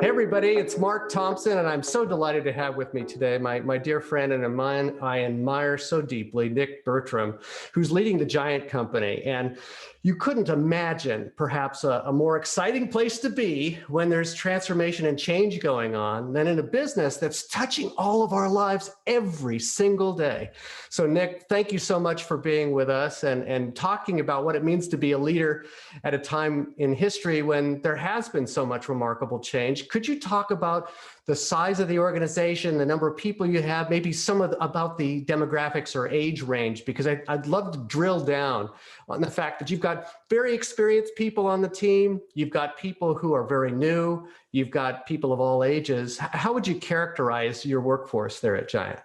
Hey everybody, it's Mark Thompson, and I'm so delighted to have with me today my dear friend and a man I admire so deeply, Nick Bertram, who's leading the Giant Company. And you couldn't imagine perhaps a more exciting place to be when there's transformation and change going on than in a business that's touching all of our lives every single day. So Nick, thank you so much for being with us and talking about what it means to be a leader at a time in history when there has been so much remarkable change. Could you talk about the size of the organization, the number of people you have, maybe about the demographics or age range? Because I'd love to drill down on the fact that you've got very experienced people on the team, you've got people who are very new, you've got people of all ages. How would you characterize your workforce there at Giant?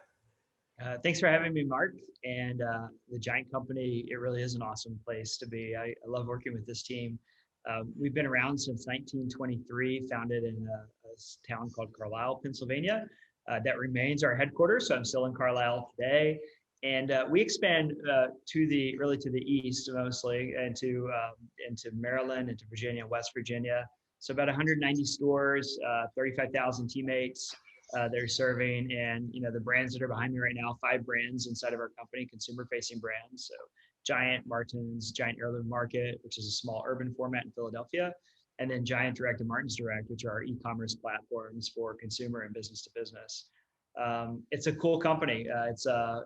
Thanks for having me, Mark. And the Giant Company, it really is an awesome place to be. I love working with this team. We've been around since 1923, founded in a town called Carlisle, Pennsylvania. That remains our headquarters, so I'm still in Carlisle today. And we expand to the east mostly, into Maryland, into Virginia, West Virginia. So about 190 stores, 35,000 teammates. They're serving, and the brands that are behind me right now, 5 brands inside of our company, consumer-facing brands. So Giant Martin's, Giant Heirloom Market, which is a small urban format in Philadelphia, and then Giant Direct and Martin's Direct, which are our e-commerce platforms for consumer and business to business. It's a cool company. It's a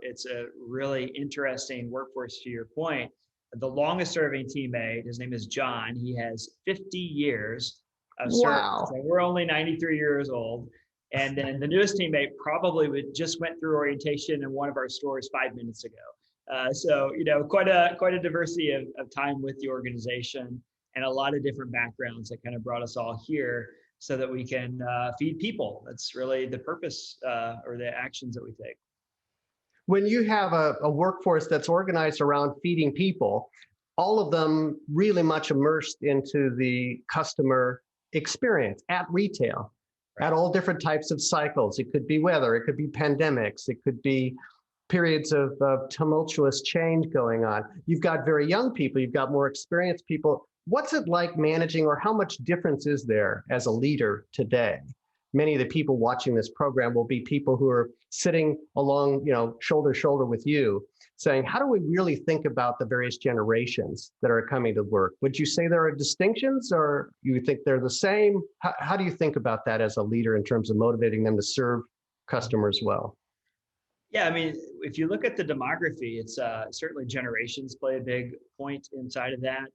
really interesting workforce. To your point, the longest-serving teammate, his name is John. He has 50 years of service. Wow. So we're only 93 years old. And then the newest teammate probably just went through orientation in one of our stores 5 minutes ago. So quite a diversity of time with the organization, and a lot of different backgrounds that kind of brought us all here so that we can feed people. That's really the purpose or the actions that we take. When you have a workforce that's organized around feeding people, all of them really much immersed into the customer experience at retail, at all different types of cycles. It could be weather, it could be pandemics, it could be periods of tumultuous change going on. You've got very young people, you've got more experienced people. What's it like managing, or how much difference is there as a leader today? Many of the people watching this program will be people who are sitting along, shoulder to shoulder with you, saying, how do we really think about the various generations that are coming to work? Would you say there are distinctions, or you think they're the same? How do you think about that as a leader in terms of motivating them to serve customers well? Yeah, I mean, if you look at the demography, it's certainly generations play a big point inside of that.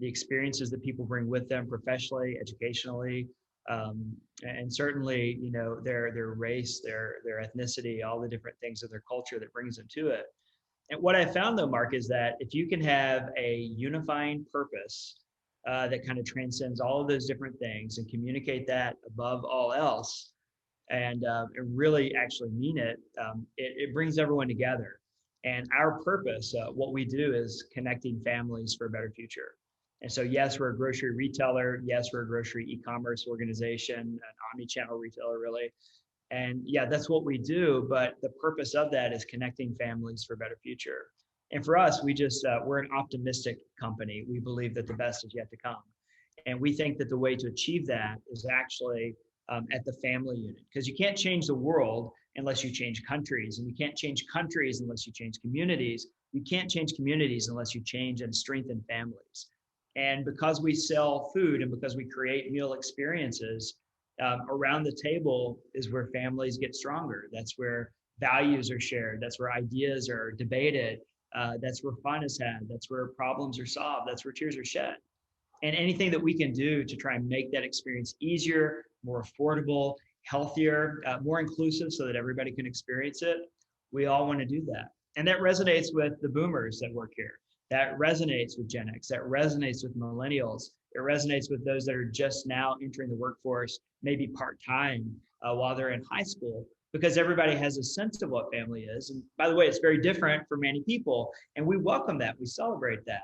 The experiences that people bring with them professionally, educationally, and certainly, their race, their ethnicity, all the different things of their culture that brings them to it. And what I found though, Mark, is that if you can have a unifying purpose that kind of transcends all of those different things and communicate that above all else, and really actually mean it, it brings everyone together. And our purpose, what we do, is connecting families for a better future. And so, yes, we're a grocery retailer. Yes, we're a grocery e-commerce organization, an omni-channel retailer, really. And yeah, that's what we do. But the purpose of that is connecting families for a better future. And for us, we're an optimistic company. We believe that the best is yet to come. And we think that the way to achieve that is actually at the family unit, because you can't change the world unless you change countries, and you can't change countries unless you change communities. You can't change communities unless you change and strengthen families. And because we sell food and because we create meal experiences, around the table is where families get stronger. That's where values are shared. That's where ideas are debated. That's where fun is had. That's where problems are solved. That's where tears are shed. And anything that we can do to try and make that experience easier, more affordable, healthier, more inclusive, so that everybody can experience it, we all want to do that. And that resonates with the boomers that work here. That resonates with Gen X. That resonates with millennials. It resonates with those that are just now entering the workforce, maybe part-time while they're in high school, because everybody has a sense of what family is. And by the way, it's very different for many people, and we welcome that. We celebrate that.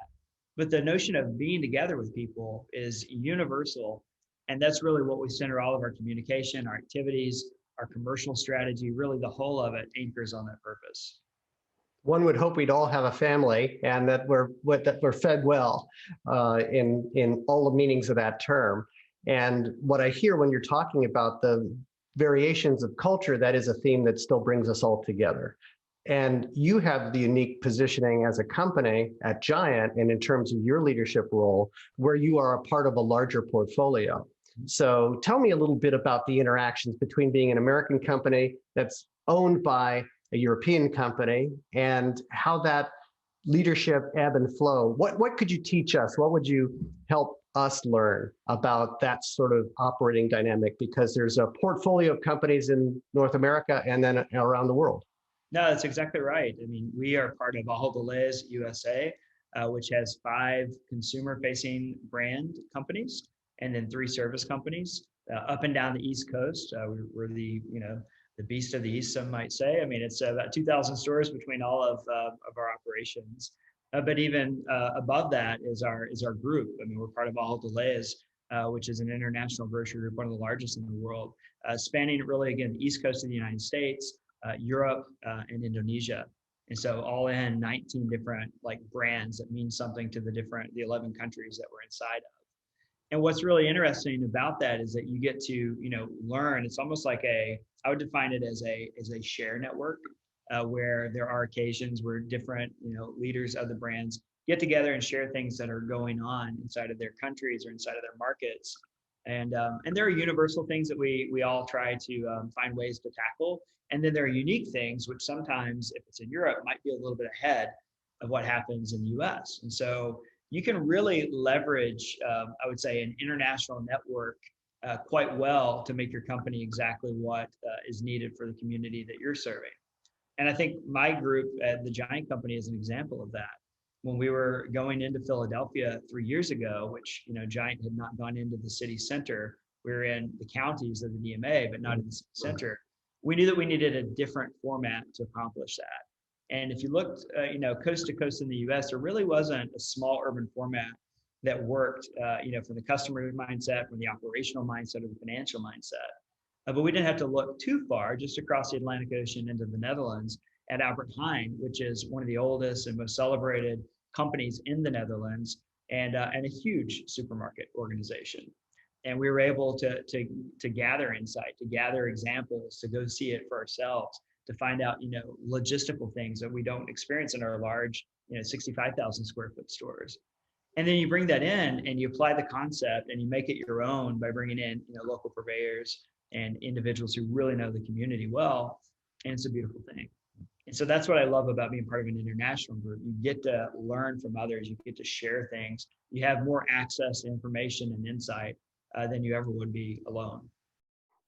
But the notion of being together with people is universal. And that's really what we center all of our communication, our activities, our commercial strategy, really the whole of it anchors on that purpose. One would hope we'd all have a family, and that we're fed well in all the meanings of that term. And what I hear when you're talking about the variations of culture, that is a theme that still brings us all together. And you have the unique positioning as a company at Giant, and in terms of your leadership role, where you are a part of a larger portfolio. So tell me a little bit about the interactions between being an American company that's owned by a European company and how that leadership ebb and flow. What could you teach us? What would you help us learn about that sort of operating dynamic? Because there's a portfolio of companies in North America and then around the world. No, that's exactly right. I mean, we are part of Ahold Delhaize USA, which has 5 consumer-facing brand companies and then 3 service companies up and down the East Coast. We're the the beast of the East, some might say. I mean, it's about 2,000 stores between all of our operations. But even above that is our group. I mean, we're part of Ahold Delhaize, which is an international grocery group, one of the largest in the world, spanning really again the East Coast of the United States, Europe, and Indonesia. And so all in 19 different like brands that mean something to the 11 countries that we're inside of. And what's really interesting about that is that you get to, learn. It's almost like I would define it as a share network, where there are occasions where different, leaders of the brands get together and share things that are going on inside of their countries or inside of their markets. And there are universal things that we all try to find ways to tackle. And then there are unique things, which sometimes, if it's in Europe, might be a little bit ahead of what happens in the US. And so you can really leverage, I would say, an international network quite well to make your company exactly what is needed for the community that you're serving. And I think my group at the Giant Company is an example of that. When we were going into Philadelphia 3 years ago, which, Giant had not gone into the city center, we were in the counties of the DMA, but not in the city center. We knew that we needed a different format to accomplish that. And if you looked, coast to coast in the U.S., there really wasn't a small urban format that worked, from the customer mindset, from the operational mindset, or the financial mindset. But we didn't have to look too far, just across the Atlantic Ocean into the Netherlands at Albert Heijn, which is one of the oldest and most celebrated companies in the Netherlands, and a huge supermarket organization. And we were able to gather insight, to gather examples, to go see it for ourselves, to find out, logistical things that we don't experience in our large, 65,000 square foot stores. And then you bring that in and you apply the concept and you make it your own by bringing in, local purveyors and individuals who really know the community well. And it's a beautiful thing. And so that's what I love about being part of an international group. You get to learn from others. You get to share things. You have more access to information and insight than you ever would be alone.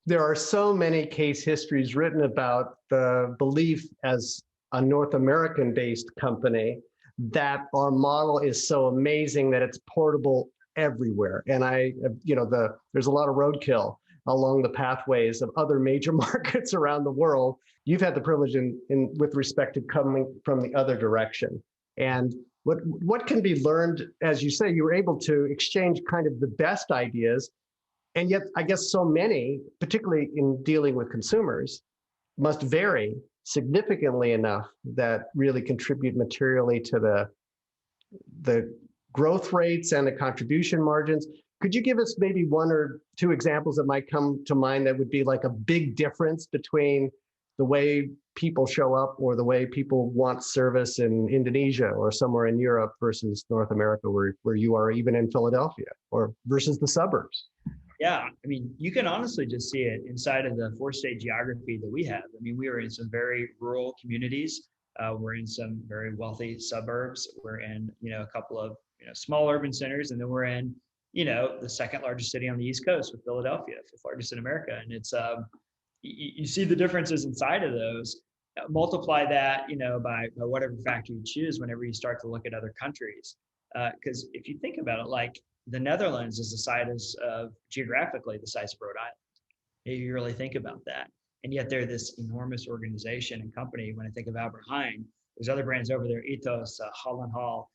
There are so many case histories written about the belief as a North American-based company that our model is so amazing that it's portable everywhere. And there's a lot of roadkill along the pathways of other major markets around the world. You've had the privilege with respect to coming from the other direction. And what can be learned, as you say, you were able to exchange kind of the best ideas. And yet, I guess so many, particularly in dealing with consumers, must vary significantly enough that really contribute materially to the growth rates and the contribution margins. Could you give us maybe 1 or 2 examples that might come to mind that would be like a big difference between the way people show up or the way people want service in Indonesia or somewhere in Europe versus North America, where you are, even in Philadelphia, or versus the suburbs? Yeah, I mean, you can honestly just see it inside of the 4-state geography that we have. I mean, we are in some very rural communities. We're in some very wealthy suburbs. We're in, a couple of, small urban centers, and then we're in, the second largest city on the East Coast with Philadelphia, 5th largest in America. And it's, you see the differences inside of those. Multiply that, by whatever factor you choose whenever you start to look at other countries. Because if you think about it, like, the Netherlands is the size of, geographically, the size of Rhode Island. If you really think about that. And yet they're this enormous organization and company. When I think of Albert Heijn, there's other brands over there, Ethos, Holland Hall,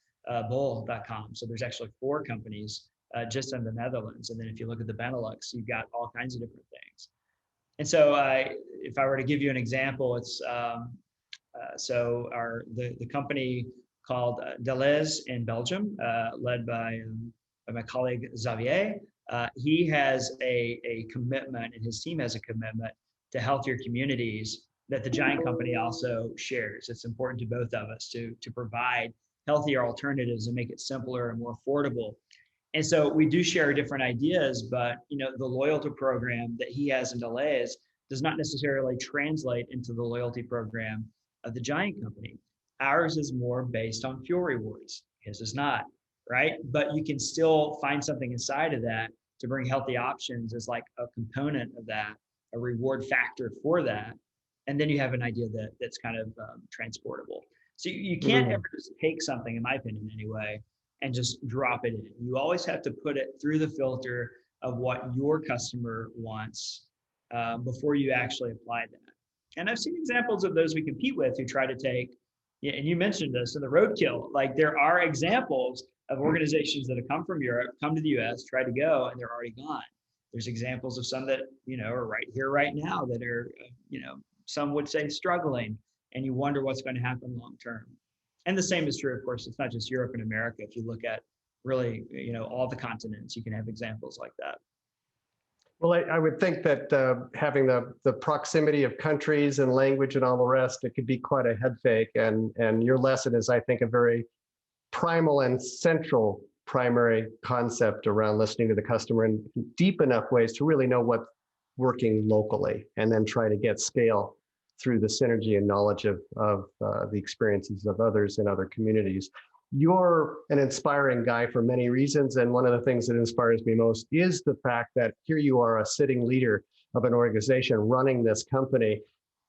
Bol.com. So there's actually 4 companies just in the Netherlands. And then if you look at the Benelux, you've got all kinds of different things. And so if I were to give you an example, it's the company called Delhaize in Belgium, led by my colleague Xavier, He has a commitment, and his team has a commitment to healthier communities that the Giant Company also shares. It's important to both of us to provide healthier alternatives and make it simpler and more affordable. And so we do share different ideas, but the loyalty program that he has in Delays does not necessarily translate into the loyalty program of the Giant Company. Ours is more based on fuel rewards. His is not, right? But you can still find something inside of that to bring healthy options as like a component of that, a reward factor for that. And then you have an idea that's kind of transportable. So you can't ever just take something, in my opinion anyway, and just drop it in. You always have to put it through the filter of what your customer wants before you actually apply that. And I've seen examples of those we compete with who try to take, and you mentioned this in the roadkill, like there are examples of organizations that have come from Europe, come to the US, try to go, and they're already gone. There's examples of some that, are right here, right now that are, some would say struggling, and you wonder what's going to happen long term. And the same is true, of course, it's not just Europe and America. If you look at really, all the continents, you can have examples like that. Well, I would think that having the proximity of countries and language and all the rest, it could be quite a head fake. And your lesson is, I think, a very primal and central primary concept around listening to the customer in deep enough ways to really know what's working locally, and then try to get scale through the synergy and knowledge of the experiences of others in other communities. You're an inspiring guy for many reasons, and one of the things that inspires me most is the fact that here you are, a sitting leader of an organization running this company,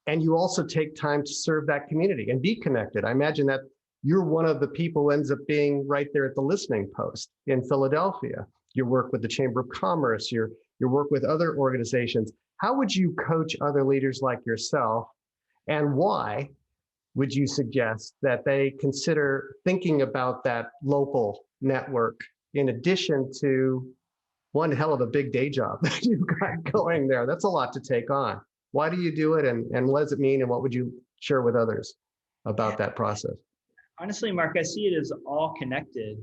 and you also take time to serve that community and be connected. I imagine that you're one of the people who ends up being right there at the listening post in Philadelphia. Your work with the Chamber of Commerce, your work with other organizations. How would you coach other leaders like yourself, and why would you suggest that they consider thinking about that local network in addition to one hell of a big day job that you've got going there? That's a lot to take on. Why do you do it, and what does it mean, and what would you share with others about that process? Honestly, Mark, I see it as all connected.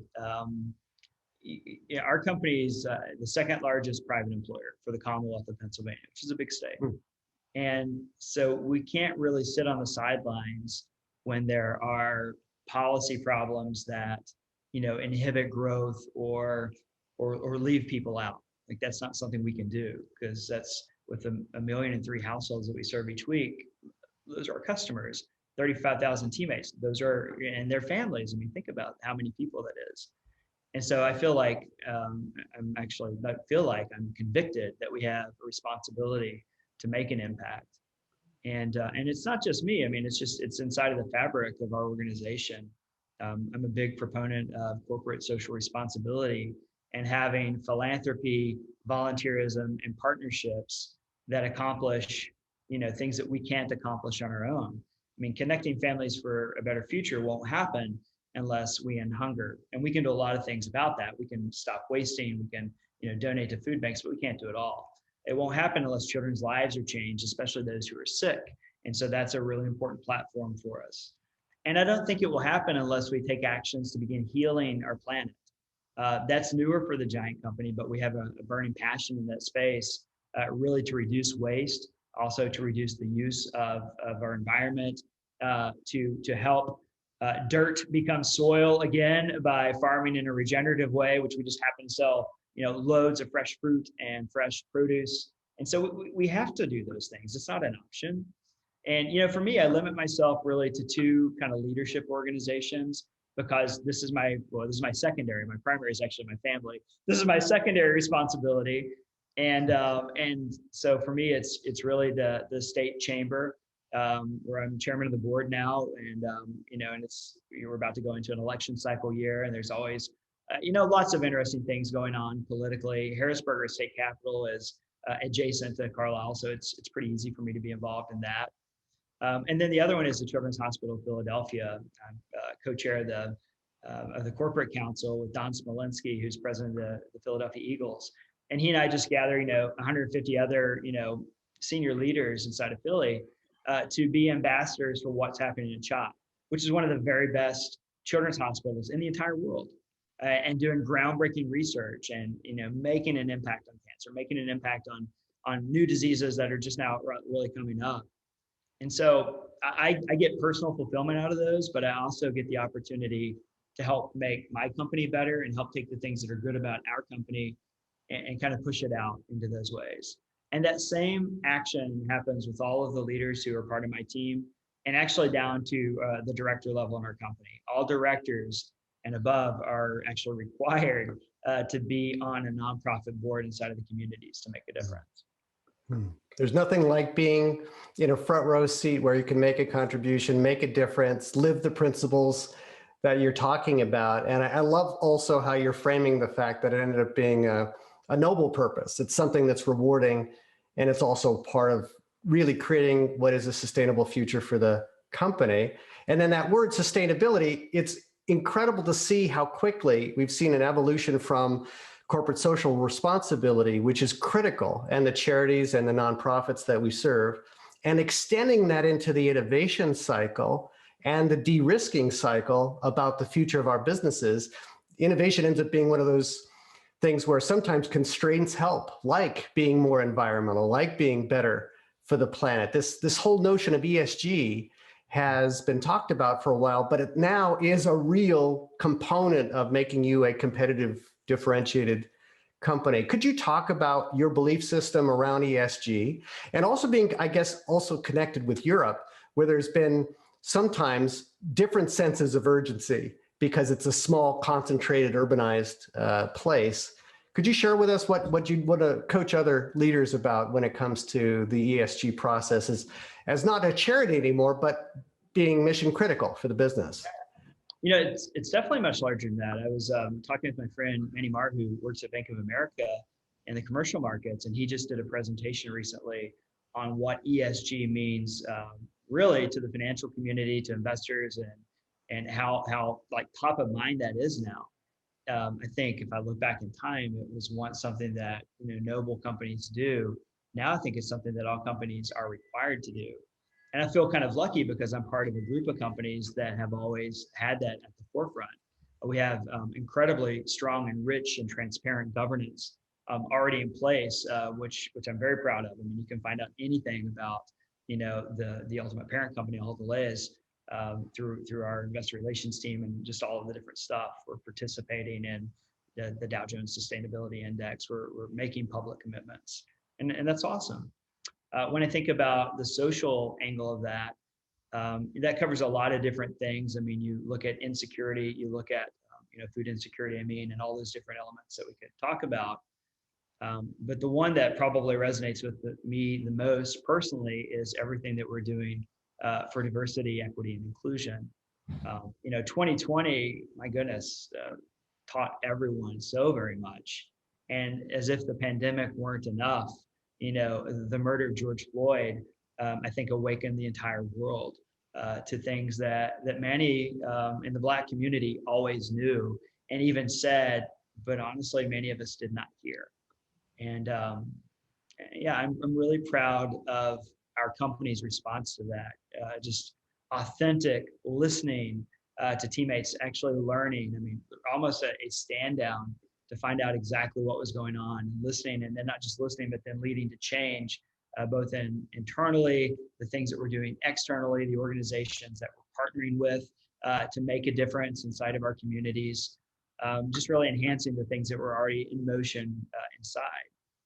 Our company is the second largest private employer for the Commonwealth of Pennsylvania, which is a big state. And so we can't really sit on the sidelines when there are policy problems that, inhibit growth or leave people out. Like that's not something we can do, because that's with 1.3 million households that we serve each week. Those are our customers, 35,000 teammates. Those are, and their families. I mean, think about how many people that is. And so I feel like I'm convicted that we have a responsibility to make an impact. And it's not just me. I mean, it's inside of the fabric of our organization. I'm a big proponent of corporate social responsibility and having philanthropy, volunteerism, and partnerships that accomplish, things that we can't accomplish on our own. I mean, connecting families for a better future won't happen unless we end hunger. And we can do a lot of things about that. We can stop wasting, we can, donate to food banks, but we can't do it all. It won't happen unless children's lives are changed, especially those who are sick. And so that's a really important platform for us. And I don't think it will happen unless we take actions to begin healing our planet. That's newer for the Giant Company, but we have a burning passion in that space, really to reduce waste, also to reduce the use of our environment, to help dirt become soil again by farming in a regenerative way, which we just happen to sell, loads of fresh fruit and fresh produce. And so we have to do those things. It's not an option. And, for me, I limit myself really to two kind of leadership organizations, because this is my secondary. My primary is actually my family. This is my secondary responsibility. And so for me, it's really the state chamber, where I'm chairman of the board now, and and we're about to go into an election cycle year, and there's always lots of interesting things going on politically. Harrisburg State Capitol is adjacent to Carlisle, so it's pretty easy for me to be involved in that. And then the other one is the Children's Hospital of Philadelphia. I'm co-chair of the corporate council with Don Smolenski, who's president of the Philadelphia Eagles. And he and I just gather, 150 other, senior leaders inside of Philly to be ambassadors for what's happening in CHOP, which is one of the very best children's hospitals in the entire world. and doing groundbreaking research and, making an impact on cancer, making an impact on new diseases that are just now really coming up. And so I get personal fulfillment out of those, but I also get the opportunity to help make my company better and help take the things that are good about our company and kind of push it out into those ways. And that same action happens with all of the leaders who are part of my team, and actually down to the director level in our company. All directors and above are actually required to be on a nonprofit board inside of the communities to make a difference. There's nothing like being in a front row seat where you can make a contribution, make a difference, live the principles that you're talking about. And I love also how you're framing the fact that it ended up being a noble purpose. It's something that's rewarding, and it's also part of really creating what is a sustainable future for the company. And then that word sustainability, it's incredible to see how quickly we've seen an evolution from corporate social responsibility, which is critical, and the charities and the nonprofits that we serve, and extending that into the innovation cycle and the de-risking cycle about the future of our businesses. Innovation ends up being one of those things where sometimes constraints help, like being more environmental, like being better for the planet. This whole notion of ESG has been talked about for a while, but it now is a real component of making you a competitive, differentiated company. Could you talk about your belief system around ESG, and also being, I guess, also connected with Europe, where there's been sometimes different senses of urgency because it's a small, concentrated, urbanized place. Could you share with us what you want to coach other leaders about when it comes to the ESG process as not a charity anymore, but being mission critical for the business? It's definitely much larger than that. I was talking with my friend Manny Marr, who works at Bank of America in the commercial markets, and he just did a presentation recently on what ESG means really to the financial community, to investors, and how like top of mind that is now. I think if I look back in time, it was once something that noble companies do. Now I think it's something that all companies are required to do. And I feel kind of lucky because I'm part of a group of companies that have always had that at the forefront. We have incredibly strong and rich and transparent governance already in place, which I'm very proud of. I mean, you can find out anything about the ultimate parent company, all the layers, through our investor relations team and just all of the different stuff. We're participating in the Dow Jones Sustainability Index. We're making public commitments, and that's awesome. When I think about the social angle of that, that covers a lot of different things. I mean, you look at insecurity, you look at food insecurity, and all those different elements that we could talk about. But the one that probably resonates with me the most personally is everything that we're doing for diversity, equity, and inclusion. 2020, my goodness, taught everyone so very much. And as if the pandemic weren't enough, the murder of George Floyd, I think awakened the entire world to things that many in the Black community always knew and even said, but honestly, many of us did not hear. And I'm really proud of our company's response to that. Just authentic listening to teammates, actually learning. I mean, almost a stand down to find out exactly what was going on, and listening, and then not just listening, but then leading to change, both internally, the things that we're doing externally, the organizations that we're partnering with to make a difference inside of our communities, just really enhancing the things that were already in motion inside.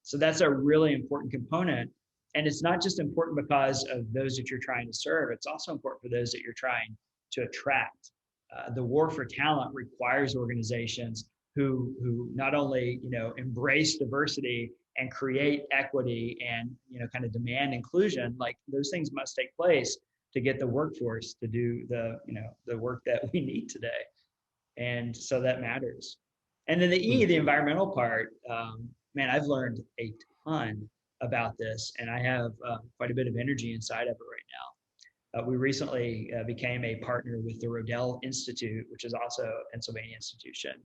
So that's a really important component. And it's not just important because of those that you're trying to serve, it's also important for those that you're trying to attract. The war for talent requires organizations who not only embrace diversity and create equity and kind of demand inclusion. Like, those things must take place to get the workforce to do the work that we need today. And so that matters. And then the E, the environmental part, man, I've learned a ton about this, and I have quite a bit of energy inside of it right now. We recently became a partner with the Rodell Institute, which is also a Pennsylvania institution.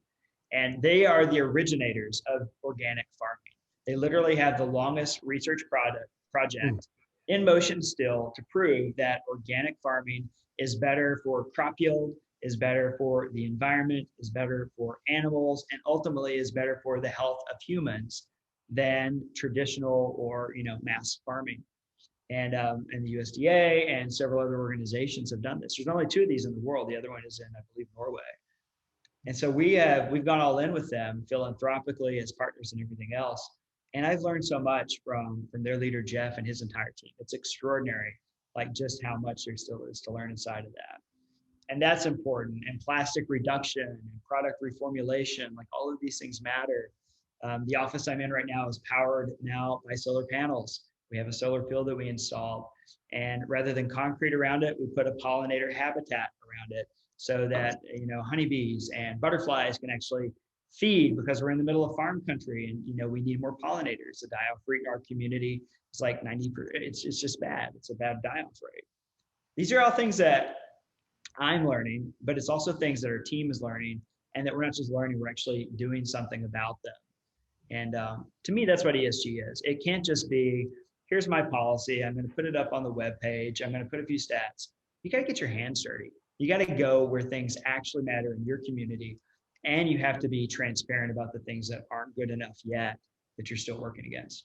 And they are the originators of organic farming. They literally have the longest research project in motion still to prove that organic farming is better for crop yield, is better for the environment, is better for animals, and ultimately is better for the health of humans than traditional or mass farming. And the USDA and several other organizations have done this. There's only two of these in the world. The other one is in, I believe, Norway. And so we've gone all in with them philanthropically as partners and everything else. And I've learned so much from their leader, Jeff, and his entire team. It's extraordinary, like just how much there still is to learn inside of that. And that's important. And plastic reduction and product reformulation, like all of these things matter. The office I'm in right now is powered now by solar panels. We have a solar field that we installed. And rather than concrete around it, we put a pollinator habitat around it so that, honeybees and butterflies can actually feed, because we're in the middle of farm country and, we need more pollinators. The die-off rate in our community is like 90%. It's just bad. It's a bad die-off rate. These are all things that I'm learning, but it's also things that our team is learning, and that we're not just learning, we're actually doing something about them. And to me, that's what ESG is. It can't just be, here's my policy, I'm going to put it up on the web page, I'm going to put a few stats. You got to get your hands dirty. You got to go where things actually matter in your community, and you have to be transparent about the things that aren't good enough yet that you're still working against.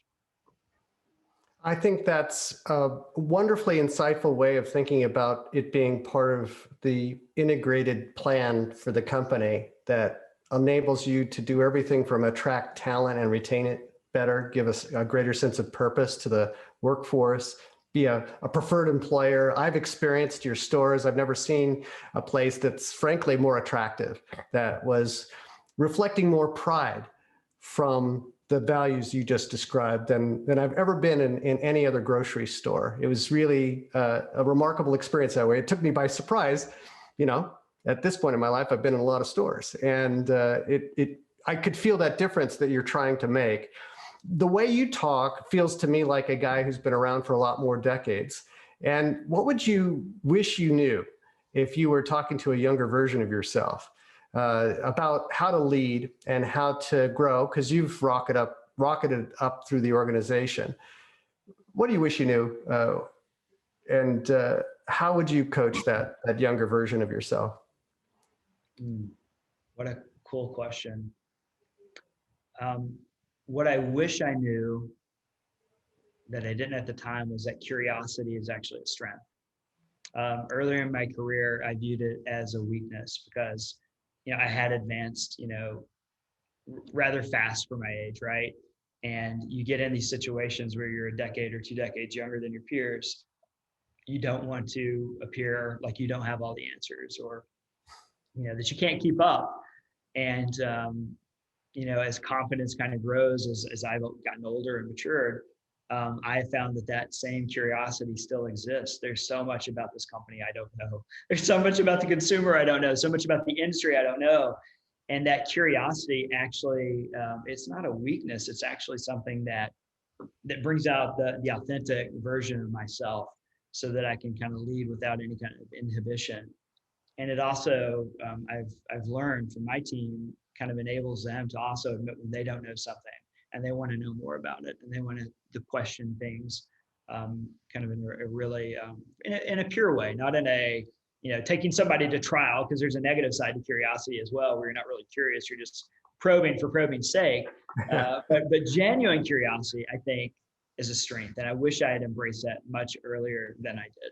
I think that's a wonderfully insightful way of thinking about it being part of the integrated plan for the company that enables you to do everything from attract talent and retain it better, give us a greater sense of purpose to the workforce, be a preferred employer. I've experienced your stores. I've never seen a place that's frankly more attractive, that was reflecting more pride from the values you just described than I've ever been in any other grocery store. It was really a remarkable experience that way. It took me by surprise. At this point in my life, I've been in a lot of stores, and I could feel that difference that you're trying to make. The way you talk feels to me like a guy who's been around for a lot more decades. And what would you wish you knew if you were talking to a younger version of yourself about how to lead and how to grow? Because you've rocketed up through the organization. What do you wish you knew? And how would you coach that younger version of yourself? What a cool question. What I wish I knew that I didn't at the time was that curiosity is actually a strength. Earlier in my career, I viewed it as a weakness because, I had advanced, rather fast for my age, right? And you get in these situations where you're a decade or 2 decades younger than your peers. You don't want to appear like you don't have all the answers, or, that you can't keep up. And, as confidence kind of grows, as I've gotten older and matured, I found that same curiosity still exists. There's so much about this company I don't know. There's so much about the consumer I don't know, so much about the industry I don't know. And that curiosity actually, it's not a weakness. It's actually something that brings out the authentic version of myself, so that I can kind of lead without any kind of inhibition. And it also, I've learned from my team, kind of enables them to also admit when they don't know something and they want to know more about it, and they want to question things kind of in a really, in a pure way, not in a, taking somebody to trial, because there's a negative side to curiosity as well, where you're not really curious, you're just probing for probing's sake. But genuine curiosity, I think, is a strength. And I wish I had embraced that much earlier than I did.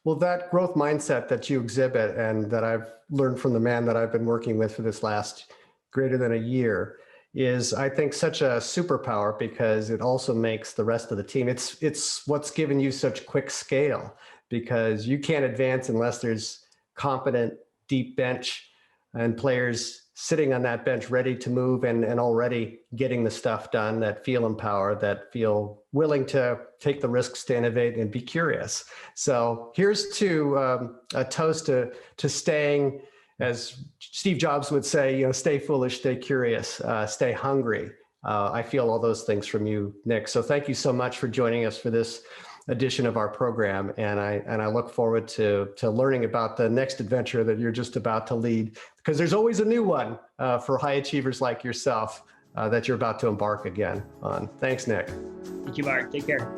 Well, that growth mindset that you exhibit, and that I've learned from the man that I've been working with for this last greater than a year, is, I think, such a superpower, because it also makes the rest of the team. It's what's given you such quick scale, because you can't advance unless there's competent, deep bench and players sitting on that bench ready to move and already getting the stuff done, that feel empowered, that feel willing to take the risks to innovate and be curious. So here's to a toast to staying, as Steve Jobs would say, stay foolish, stay curious, stay hungry. I feel all those things from you, Nick. So thank you so much for joining us for this edition of our program. And I look forward to learning about the next adventure that you're just about to lead, because there's always a new one for high achievers like yourself that you're about to embark again on. Thanks, Nick. Thank you, Mark. Take care.